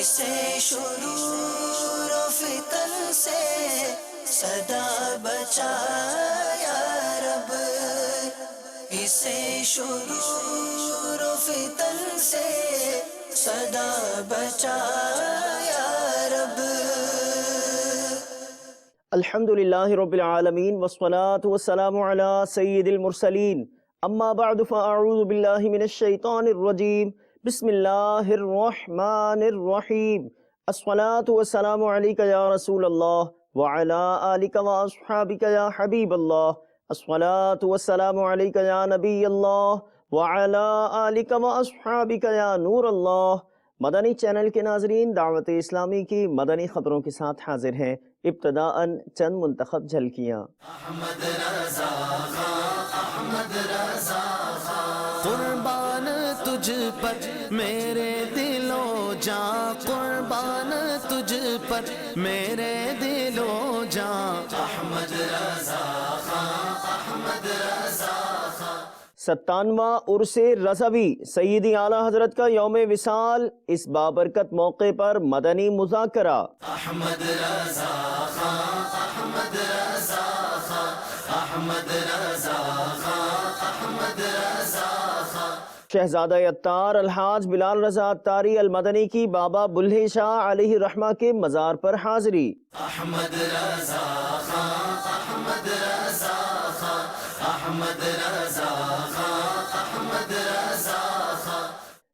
اسے شرور و فتن سے صدا بچا یا رب، اسے شرور و فتن سے صدا بچا یا رب۔ الحمدللہ رب العالمین والصلاة والسلام علی سید المرسلین، اما بعد فاعوذ باللہ من الشیطان الرجیم، بسم اللہ الرحمن الرحیم۔ الصلاة والسلام علیک یا رسول اللہ وعلی آلک واصحابک یا حبیب اللہ، الصلاة والسلام علیک یا نبی اللہ وعلی آلک واصحابک یا نور اللہ۔ مدنی چینل کے ناظرین، دعوت اسلامی کی مدنی خبروں کے ساتھ حاضر ہیں۔ ابتداءً چند منتخب جھلکیاں۔ احمد رضا خان، احمد رضا خان، قربان تجھ پر میرے دل و جاں، قربان تجھ پر میرے دل و جاں، احمد رضا خان، احمد رضا خان۔ 97واں عرس رضوی سیدی اعلیٰ حضرت کا یوم وصال، اس بابرکت موقع پر مدنی مذاکرہ۔ احمد رضا خان، احمد رضا خان، احمد رضا خان، احمد رضا خان۔ شہزادہ عطار الحاج بلال رضا عطاری المدنی کی بابا بلہے شاہ علیہ رحمہ کے مزار پر حاضری۔ احمد رضا خان، احمد رضا خان، احمد رضا خان، احمد رضا خان۔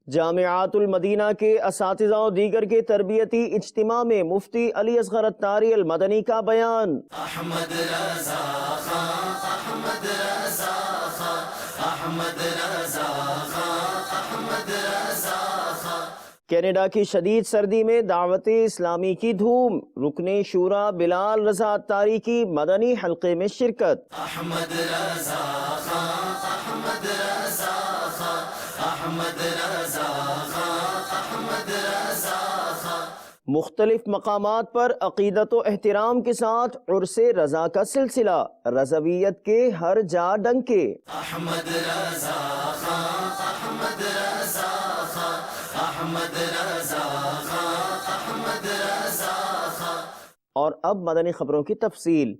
جامعات المدینہ کے اساتذہ و دیگر کے تربیتی اجتماع میں مفتی علی اصغر عطاری المدنی کا بیان۔ احمد رضا خان، احمد رضا خان، احمد رضا خان، احمد رضا خان۔ کینیڈا کی شدید سردی میں دعوت اسلامی کی دھوم، رکن شورا بلال رضا عطاری کی مدنی حلقے میں شرکت۔ احمد رضا خان، احمد رضا خان، احمد رضا خان، احمد رضا خان۔ مختلف مقامات پر عقیدت و احترام کے ساتھ عرس رضا کا سلسلہ، رضویت کے ہر جا ڈنکے۔ احمد رضا خان، احمد رضا خان، احمد رضا خان، احمد رضا خان۔ اور اب مدنی خبروں کی تفصیل۔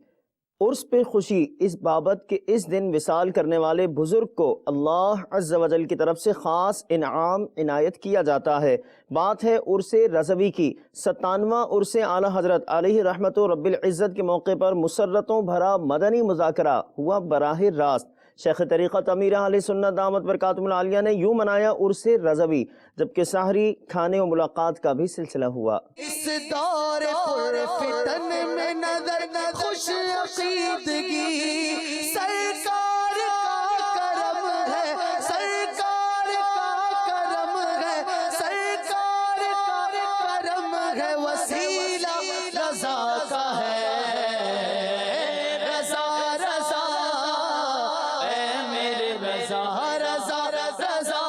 عرس پہ خوشی، اس بابت کہ اس دن وصال کرنے والے بزرگ کو اللہ عز و جل کی طرف سے خاص انعام عنایت کیا جاتا ہے۔ بات ہے عرس رضوی کی۔ 97واں عرس اعلیٰ حضرت علیہ رحمت و رب العزت کے موقع پر مسرتوں بھرا مدنی مذاکرہ ہوا براہ راست۔ شیخ طریقت امیر اہل سنت دامت برکاتہم العالیہ نے یوں منایا عرس رضوی، جبکہ سحری کھانے و ملاقات کا بھی سلسلہ ہوا۔ اس دور پر فتن میں نظر خوش عقیدگی، سرکار کا کرم ہے، سرکار کا کرم ہے، سرکار کا کرم ہے، وسیلہ رضا کا ہے، رضا رضا اے میرے رضا، رضا رضا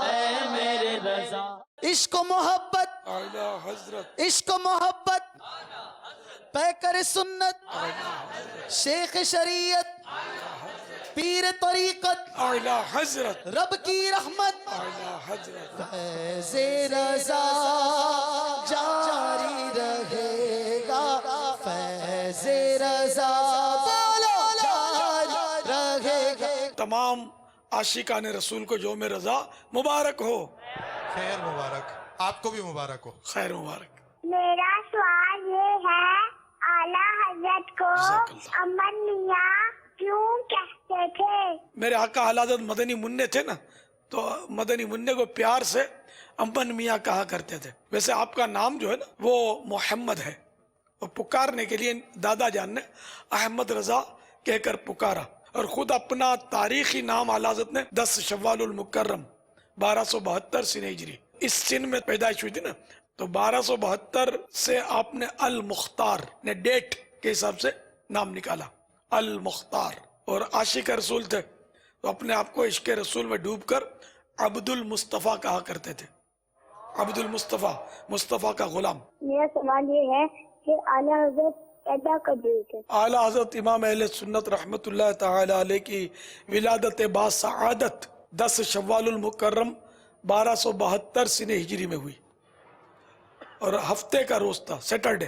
اے میرے رضا۔ عشق و محبت، عشق و محبت، پیکر سنت، شیخ شریعت، پیر طریقت، اعلیٰ حضرت، رب کی رحمت، اعلیٰ حضرت، فیض رضا جاری رہے گا، فیض رضا جاری رہے گا۔ تمام عاشقان رسول کو یوم رضا مبارک ہو۔ خیر مبارک، آپ کو بھی مبارک ہو۔ خیر مبارک۔ میرا سوال یہ ہے، اعلیٰ حضرت کو جزاک اللہ۔ امن میاں کیوں کہتے تھے؟ میرے آقا اعلیٰ حضرت مدنی منع تھے نا، تو مدنی منع کو پیار سے امن میاں کہا کرتے تھے۔ ویسے آپ کا نام جو ہے نا وہ محمد ہے، اور پکارنے کے لیے دادا جان نے احمد رضا کہہ کر پکارا، اور خود اپنا تاریخی نام اعلیٰ حضرت نے 10 شوال المکرم 1272 سن ہجری اس سن میں پیدائش ہوئی تھی نا، تو 1272 سے آپ نے المختار نے ڈیٹ کے حساب سے نام نکالا، المختار۔ اور عاشق رسول تھے تو اپنے آپ کو عشق رسول میں ڈوب کر عبد المصطفیٰ کہا کرتے تھے، عبد المصطفیٰ، مصطفیٰ کا غلام۔ میرا سوال یہ ہے کہ اعلیٰ حضرت پیدا کب ہوئے تھے؟ اعلیٰ حضرت امام اہل سنت رحمت اللہ تعالی علیہ کی ولادت با سعادت 10 شوال المکرم 1272 سن ہجری میں ہوئی، اور ہفتے کا روز تھا، سیٹرڈے۔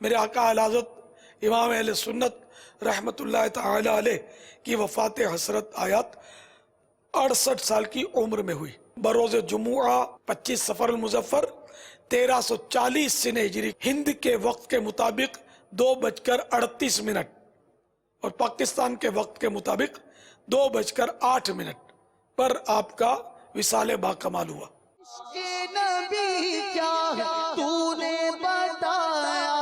میرے آقا اعلی حضرت امام اہل سنت رحمت اللہ تعالی علیہ کی وفات حسرت آیات 68 سال کی عمر میں ہوئی، بروز جمعہ 25 صفر المظفر 1340 سنہ ہجری، ہند کے وقت کے مطابق 2:38 اور پاکستان کے وقت کے مطابق 2:08 پر آپ کا وصال با کمال ہوا۔ عشق نبی کیا ہے تو نے بتایا،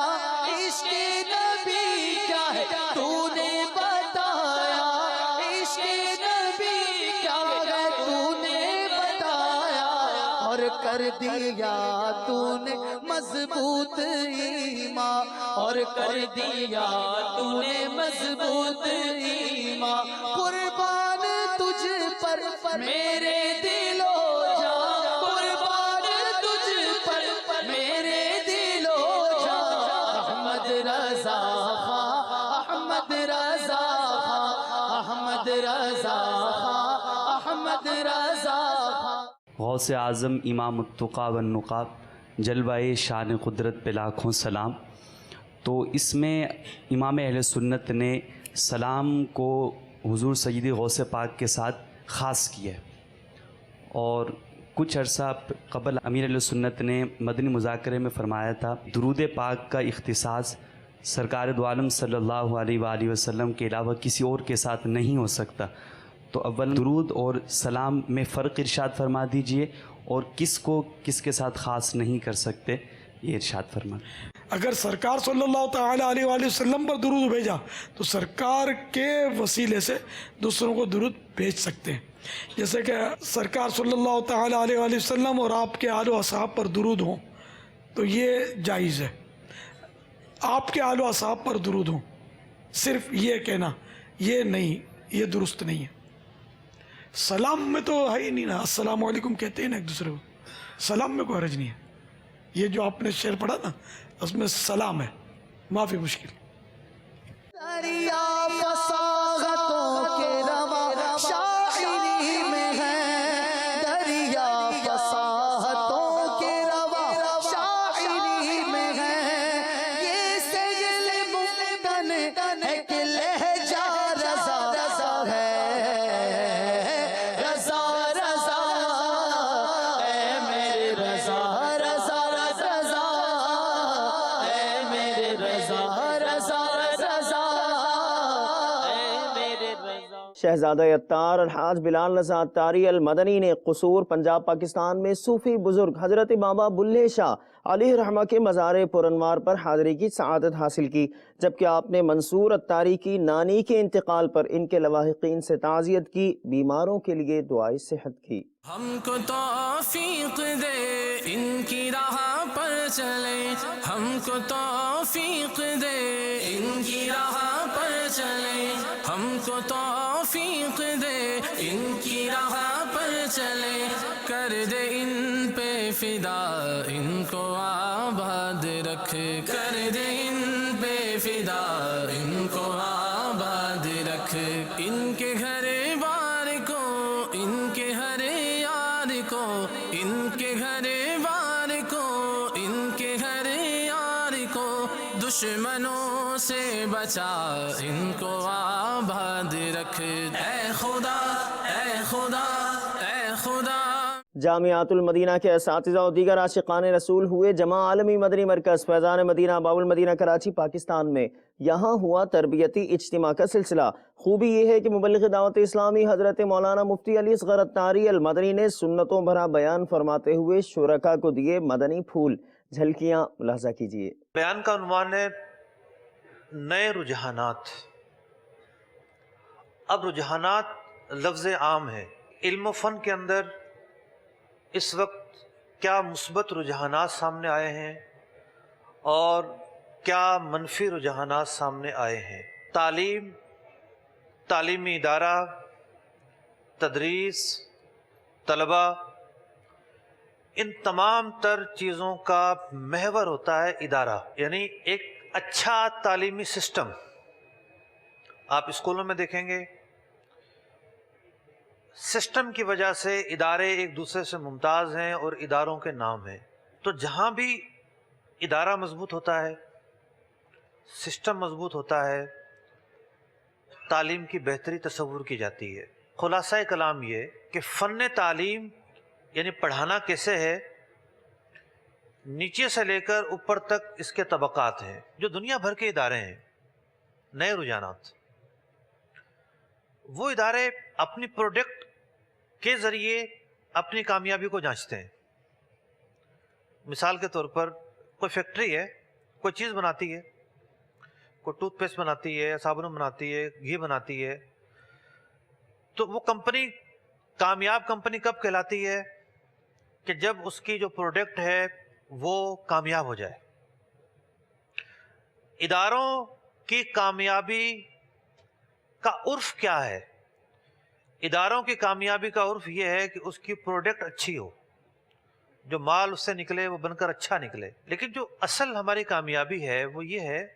عشق نبی کیا ہے تو نے بتایا، عشق نبی کیا ہے تو نے بتایا، اور کر دیا تو نے مضبوط ایمان، اور کر دیا تو نے مضبوط ایمان، قربان تجھ پر میرے دل و جان، قربان تجھ پر میرے دل و جان، احمد رضا خان، احمد رضا خان، احمد رضا خان، احمد رضا خان۔ غوث اعظم امام التقیٰ والنقاب، جلوہ شان قدرت پہ لاکھوں سلام۔ تو اس میں امام اہل سنت نے سلام کو حضور سیدی غوث پاک کے ساتھ خاص کیا ہے، اور کچھ عرصہ قبل امیر اہل سنت نے مدنی مذاکرے میں فرمایا تھا درود پاک کا اختصاص سرکار دو عالم صلی اللہ علیہ وآلہ وسلم کے علاوہ کسی اور کے ساتھ نہیں ہو سکتا۔ تو اول درود اور سلام میں فرق ارشاد فرما دیجئے، اور کس کو کس کے ساتھ خاص نہیں کر سکتے یہ ارشاد فرما۔ اگر سرکار صلی اللہ تعالی علیہ وآلہ وسلم پر درود بھیجا تو سرکار کے وسیلے سے دوسروں کو درود بھیج سکتے ہیں، جیسے کہ سرکار صلی اللہ تعالی علیہ وآلہ وسلم اور آپ کے آل و اصحاب پر درود ہوں تو یہ جائز ہے، آپ کے آل و اصحاب پر درود ہوں، صرف یہ کہنا یہ نہیں، یہ درست نہیں ہے۔ سلام میں تو ہے ہی نہیں نا، السلام علیکم کہتے ہیں نا ایک دوسرے کو، سلام میں کوئی حرج نہیں ہے۔ یہ جو آپ نے شعر پڑھا نا اس میں سلام ہے، معافی مشکل۔ دریا فصاحتوں کے رواں شاعری میں ہے، دریا فصاحتوں کے رواں شاعری میں ہے، یہ سجل ممتن ہے کہ لہجہ رضا ہے، رضا رضا اے میرے رضا، رضا رضا اے میرے رضا، رضا رضا اے میرے رضا۔ شہزادہ عطار الحاج بلال رضا عطاری المدنی نے قصور پنجاب پاکستان میں صوفی بزرگ حضرت بابا بلے شاہ علیہ رحمہ کے مزار پرانوار پر حاضری کی سعادت حاصل کی، جبکہ آپ نے منصور عطاری کی نانی کے انتقال پر ان کے لواحقین سے تعزیت کی، بیماروں کے لیے دعائے صحت کی۔ ہم کو توفیق دے ان کی راہ پر چلے، ہم کو توفیق دے ان کی راہ پر چلے، ہم کو توفیق دے ان کی راہ پر چلے، کر دے ان پہ فدا ان کو آباد رکھ، کر دے ان پہ فدا ان کو آباد رکھ، ان کے گھر بار کو، ان کے ہر یار کو، ان کے گھر بار کو، ان کے گھر یار کو، دشمنوں سے بچا ان کو آباد رکھ، اے خدا اے خدا اے خدا۔ جامعات المدینہ کے اساتذہ اور دیگر عاشقان رسول ہوئے جمع عالمی مدنی مرکز فیضان مدینہ باب المدینہ کراچی پاکستان میں، یہاں ہوا تربیتی اجتماع کا سلسلہ۔ خوبی یہ ہے کہ مبلغ دعوت اسلامی حضرت مولانا مفتی علی اصغر عطاری المدنی نے سنتوں بھرا بیان فرماتے ہوئے شرکاء کو دیے مدنی پھول، جھلکیاں ملاحظہ کیجیے۔ بیان کا عنوان ہے نئے رجحانات۔ اب رجحانات لفظ عام ہے، علم و فن کے اندر اس وقت کیا مثبت رجحانات سامنے آئے ہیں اور کیا منفی رجحانات سامنے آئے ہیں۔ تعلیم، تعلیمی ادارہ، تدریس، طلبہ، ان تمام تر چیزوں کا محور ہوتا ہے ادارہ، یعنی ایک اچھا تعلیمی سسٹم۔ آپ اسکولوں میں دیکھیں گے سسٹم کی وجہ سے ادارے ایک دوسرے سے ممتاز ہیں اور اداروں کے نام ہیں. تو جہاں بھی ادارہ مضبوط ہوتا ہے، سسٹم مضبوط ہوتا ہے، تعلیم کی بہتری تصور کی جاتی ہے. خلاصہ کلام یہ کہ فن تعلیم یعنی پڑھانا کیسے ہے، نیچے سے لے کر اوپر تک اس کے طبقات ہیں. جو دنیا بھر کے ادارے ہیں، نئے رجحانات، وہ ادارے اپنی پروڈکٹ کے ذریعے اپنی کامیابی کو جانچتے ہیں. مثال کے طور پر کوئی فیکٹری ہے، کوئی چیز بناتی ہے، کوئی ٹوتھ پیسٹ بناتی ہے، صابن بناتی ہے، گھی بناتی ہے، تو وہ کمپنی کامیاب کمپنی کب کہلاتی ہے؟ کہ جب اس کی جو پروڈکٹ ہے وہ کامیاب ہو جائے. اداروں کی کامیابی کا عرف کیا ہے؟ اداروں کی کامیابی کا عرف یہ ہے کہ اس کی پروڈکٹ اچھی ہو، جو مال اس سے نکلے وہ بن کر اچھا نکلے. لیکن جو اصل ہماری کامیابی ہے وہ یہ ہے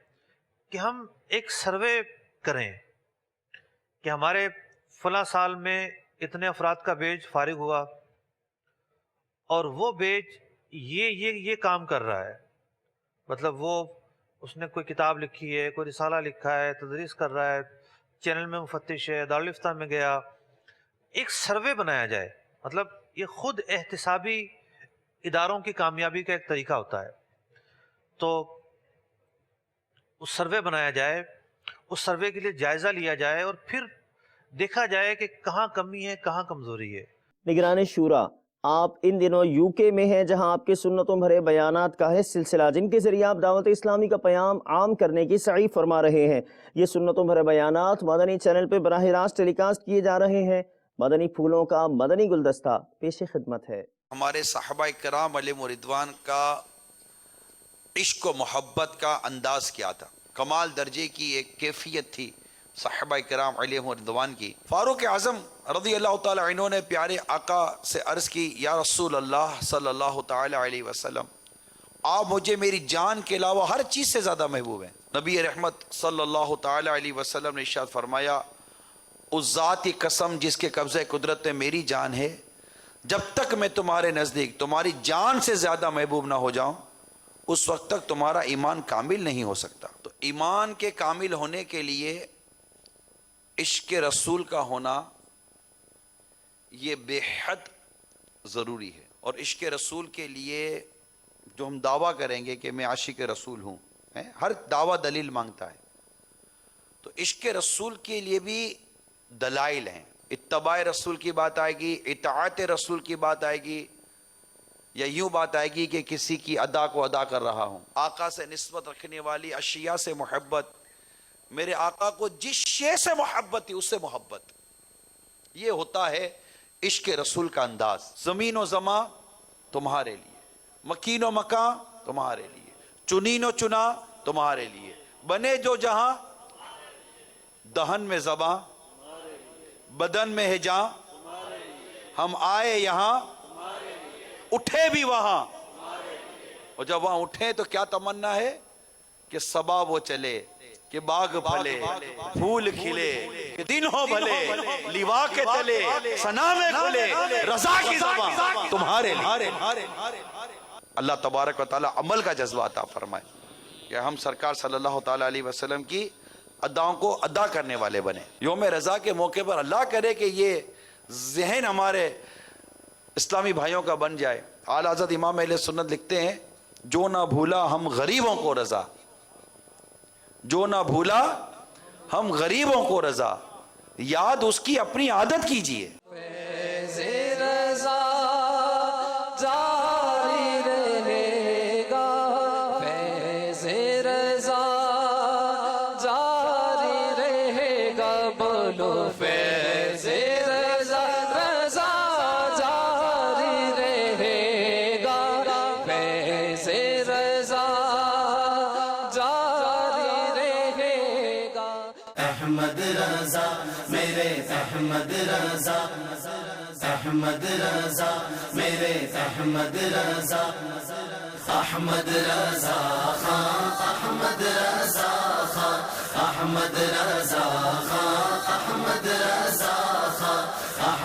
کہ ہم ایک سروے کریں کہ ہمارے فلاں سال میں اتنے افراد کا بیچ فارغ ہوا اور وہ بیچ یہ کام کر رہا ہے. مطلب وہ اس نے کوئی کتاب لکھی ہے، کوئی رسالہ لکھا ہے، تدریس کر رہا ہے، چینل میں مفتش ہے، دارالفتہ میں گیا. ایک سروے بنایا جائے. مطلب یہ خود احتسابی اداروں کی کامیابی کا ایک طریقہ ہوتا ہے. تو اس سروے بنایا جائے، اس سروے کے لیے جائزہ لیا جائے اور پھر دیکھا جائے کہ کہاں کمی ہے، کہاں کمزوری ہے. نگران شورا، آپ ان دنوں یو کے میں ہیں جہاں آپ کے سنتوں بھرے بیانات کا ہے سلسلہ، جن کے ذریعے آپ دعوت اسلامی کا پیام عام کرنے کی سعی فرما رہے ہیں. یہ سنتوں بھرے بیانات مدنی چینل پہ براہ راست ٹیلی کاسٹ کیے جا رہے ہیں. مدنی پھولوں کا مدنی گلدستہ پیش خدمت ہے. ہمارے صحابہ کرام علیہم رضوان کا عشق و محبت کا انداز کیا تھا، کمال درجے کی ایک کیفیت تھی صحابہ کرام علیہم رضوان کی. فاروق اعظم رضی اللہ تعالی عنہ نے پیارے آقا سے عرض کی، یا رسول اللہ صلی اللہ تعالی علیہ وسلم، آپ مجھے میری جان کے علاوہ ہر چیز سے زیادہ محبوب ہیں. نبی رحمت صلی اللہ تعالی علیہ وسلم نے ارشاد فرمایا، اس ذات کی قسم جس کے قبضہ قدرت میں میری جان ہے، جب تک میں تمہارے نزدیک تمہاری جان سے زیادہ محبوب نہ ہو جاؤں اس وقت تک تمہارا ایمان کامل نہیں ہو سکتا. تو ایمان کے کامل ہونے کے لیے عشق رسول کا ہونا یہ بے حد ضروری ہے. اور عشق رسول کے لیے جو ہم دعویٰ کریں گے کہ میں عاشق رسول ہوں، ہر دعویٰ دلیل مانگتا ہے، تو عشق رسول کے لیے بھی دلائل ہیں. اتباع رسول کی بات آئے گی، اطاعت رسول کی بات آئے گی، یا یوں بات آئے گی کہ کسی کی ادا کو ادا کر رہا ہوں. آقا سے نسبت رکھنے والی اشیاء سے محبت، میرے آقا کو جس شے سے محبت تھی اس سے محبت، یہ ہوتا ہے عشق رسول کا انداز. زمین و زماں تمہارے لیے، مکین و مکان تمہارے لیے، چنین و چنا تمہارے لیے، بنے جو جہاں، دہن میں زباں، بدن میں ہے جاں، ہم آئے یہاں اٹھے بھی وہاں. اور جب وہاں اٹھیں تو کیا تمنا ہے کہ صبا وہ چلے، کہ باغ پھلے، پھول کھلے، کہ دن ہو بھلے، لیوا کے تلے، ثنا میں کھلے، رضا کی زبان تمہارے لیے. اللہ تبارک و تعالی عمل کا جذبہ عطا فرمائے کہ ہم سرکار صلی اللہ تعالی علیہ وسلم کی اداؤں کو ادا کرنے والے بنے. یوم رضا کے موقع پر اللہ کرے کہ یہ ذہن ہمارے اسلامی بھائیوں کا بن جائے. اعلیٰ حضرت امام اہل سنت لکھتے ہیں، جو نہ بھولا ہم غریبوں کو رضا، جو نہ بھولا ہم غریبوں کو رضا، یاد اس کی اپنی عادت کیجئے. احمد رضا میرے احمد رضا، احمد رضا میرے احمد رضا، احمد رضا خان، احمد رضا خان، احمد رضا خان، احمد رضا خان.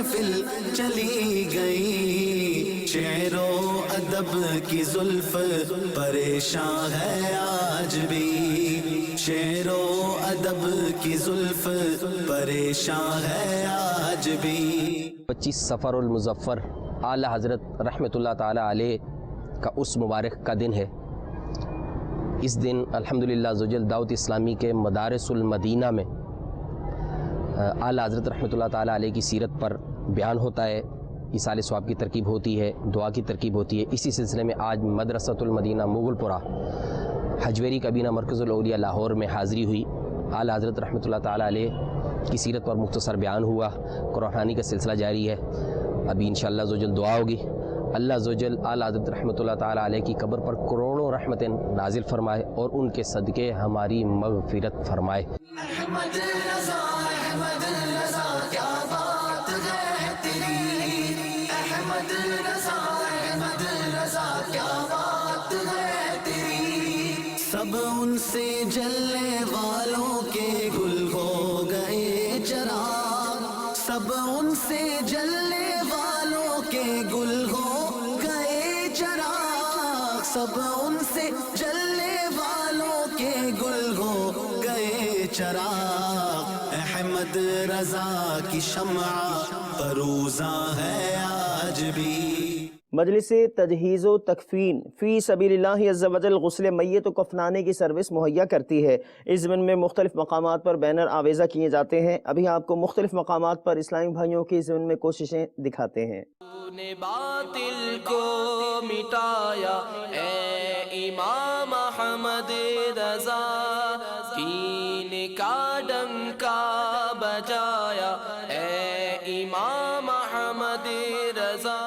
محفل چلی گئی، شعر و ادب کی زلف پریشان ہے آج بھی، شعر و ادب کی زلف پریشان ہے آج بھی۔ 25 صفر المظفر اعلی حضرت رحمۃ اللہ تعالی علیہ کا اس مبارک کا دن ہے۔ اس دن الحمدللہ عزوجل دعوت اسلامی کے مدارس المدینہ میں اعلی حضرت رحمۃ اللہ تعالی علیہ کی سیرت پر بیان ہوتا ہے، ایصال ثواب کی ترکیب ہوتی ہے، دعا کی ترکیب ہوتی ہے۔ اسی سلسلے میں آج مدرسۃ المدینہ مغل پورہ حجویری کابینہ مرکز الاولیاء لاہور میں حاضری ہوئی۔ اعلی حضرت رحمۃ اللہ تعالی علیہ کی سیرت پر مختصر بیان ہوا، قرآن خوانی کا سلسلہ جاری ہے۔ ابھی انشاءاللہ عزوجل دعا ہوگی، اللہ عزوجل اعلی حضرت رحمۃ اللہ تعالی علیہ کی قبر پر کروڑوں رحمتیں نازل فرمائے اور ان کے صدقے ہماری مغفرت فرمائے۔ احمد رضا، احمد رضا کیا بات ہے تیری، احمد رضا، احمد رضا کیا بات ہے تیری، سب ان سے جلنے والوں کے گل ہو گئے چراغ، سب ان سے جلنے والوں کے گل ہو گئے چراغ، سب ان سے جلنے والوں کے گل ہو گئے چراغ، احمد رضا کی شمع پروزاں ہے آج بھی۔ مجلس تجہیز و تکفین فی سبیل اللہ عز و جل غسل میت و کفنانے کی سروس مہیا کرتی ہے۔ اس ضمن میں مختلف مقامات پر بینر آویزہ کیے جاتے ہیں۔ ابھی آپ کو مختلف مقامات پر اسلامی بھائیوں کی ضمن میں کوششیں دکھاتے ہیں۔ تو نے باطل کو مٹایا اے امام احمد رضا، دین کا ڈنکا بجایا اے امام احمد رضا۔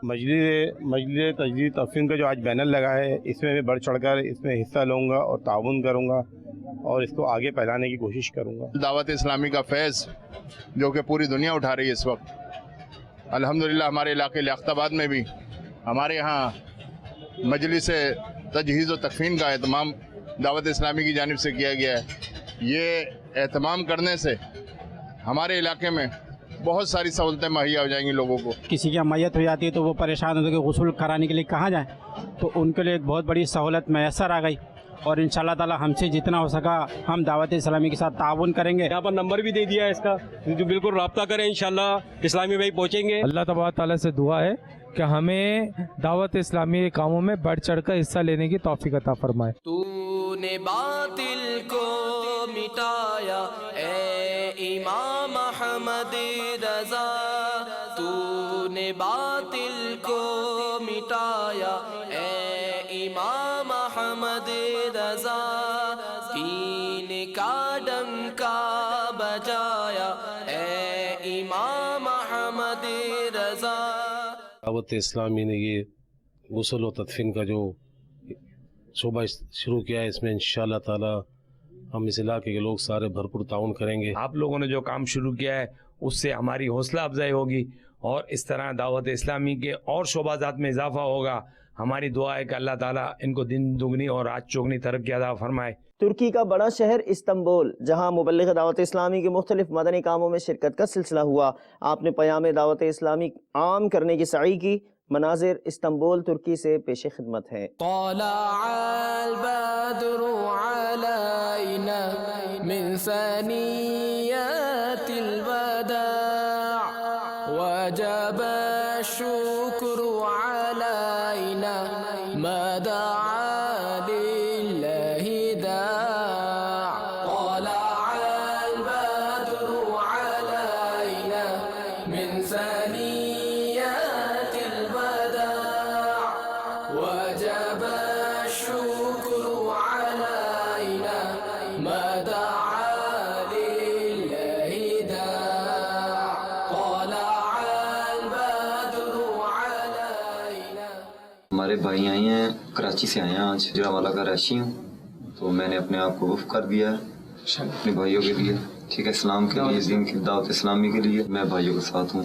مجلس تجدید تکفین کا جو آج بینر لگا ہے، اس میں بڑھ چڑھ کر اس میں حصہ لوں گا اور تعاون کروں گا اور اس کو آگے پھیلانے کی کوشش کروں گا۔ دعوت اسلامی کا فیض جو کہ پوری دنیا اٹھا رہی ہے اس وقت، الحمدللہ ہمارے علاقے لیاقت آباد میں بھی ہمارے یہاں مجلس تجہیز و تکفین کا اہتمام دعوت اسلامی کی جانب سے کیا گیا ہے۔ یہ اہتمام کرنے سے ہمارے علاقے میں بہت ساری سہولتیں مہیا ہو جائیں گی لوگوں کو۔ کسی کی میت ہو جاتی ہے تو وہ پریشان ہوتے کہ غسل کرانے کے لیے کہاں جائیں، تو ان کے لیے ایک بہت بڑی سہولت میسر آ گئی، اور انشاءاللہ تعالی ہم سے جتنا ہو سکا ہم دعوت اسلامی کے ساتھ تعاون کریں گے۔ یہاں پر نمبر بھی دے دیا ہے اس کا، جو بالکل رابطہ کریں، انشاءاللہ اسلامی بھائی پہنچیں گے۔ اللہ تبارک تعالیٰ سے دعا ہے کہ ہمیں دعوت اسلامی کے کاموں میں بڑھ چڑھ کر حصہ لینے کی توفیق عطا فرمائے۔ تو نے باطل کو مٹایا اے امام احمد رضا، تو نے باطل کو مٹایا اے امام احمد رضا، دین کا ڈنکا بجایا اے امام احمد رضا۔ دعوت اسلامی نے یہ غسل و تدفین کا جو شعبہ شروع کیا ہے، اس میں انشاءاللہ تعالی ہم اس علاقے کے لوگ سارے بھرپور تعاون کریں گے۔ آپ لوگوں نے جو کام شروع کیا ہے اس سے ہماری حوصلہ افزائی ہوگی، اور اس طرح دعوت اسلامی کے اور شعبہ جات میں اضافہ ہوگا۔ ہماری دعا ہے کہ اللہ تعالیٰ ان کو دن دگنی اور رات چوگنی ترقی عطا فرمائے۔ ترکی کا بڑا شہر استنبول، جہاں مبلغ دعوت اسلامی کے مختلف مدنی کاموں میں شرکت کا سلسلہ ہوا۔ آپ نے پیام دعوت اسلامی عام کرنے کی سعی کی۔ مناظر استنبول ترکی سے پیش خدمت ہے۔ طلع البدر علینا من ثنیات الوداع، وجب الشکر علینا ما دعا للہ داع، طلع البدر علینا من ثنیات الوداع، وجب الشکر علینا ما دعا للہ داع، طلع البدر علینا۔ ہمارے بھائی آئے ہیں کراچی سے، آئے ہیں آج، جڑاوالا کا رہائشی ہوں، تو میں نے اپنے آپ کو وقف کر دیا ہے اپنے بھائیوں کے لیے، ٹھیک ہے، اسلام کے لیے، دین کی دعوت اسلامی کے لیے میں بھائیوں کے ساتھ ہوں۔